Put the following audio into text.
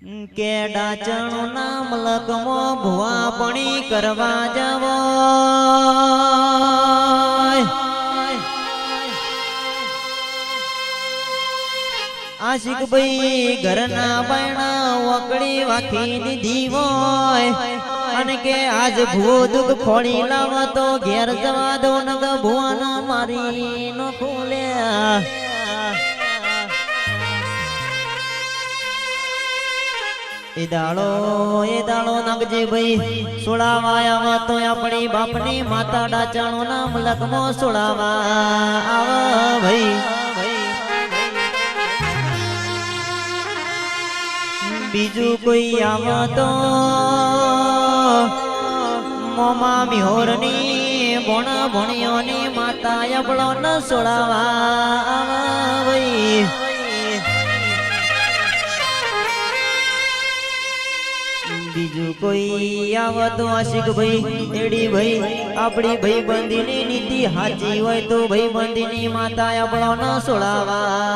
કે ડાચણો ના મલકમો ભુવા પણી કરવા જાવો આશિક ભાઈ ઘરના બાયણા વકડી વાખી દીધી હોય અને કે આજ ભૂ દુઃખ ખોળી લાવો તો ઘેર જવા દો નગ ભુવાનો મારી નો ખોલ્યા એ દાડો નાગજે ભાઈ સુડાવાયા તો આપણી બાપની માતા ડાચણો ના મલકમો સુડાવા આવ ભાઈ બીજું કોઈ આવતો મોમા મિહોરની ભોણા ભણિયોની માતા અબળો ન સોડાવા ભાઈ બીજું કોઈ આવતો આશિક ભાઈ એડી ભાઈ આપણી ભાઈ બંધીની નીતિ સાચી હોય તો ભાઈ બંધીની માતા અબળો ન સોડાવા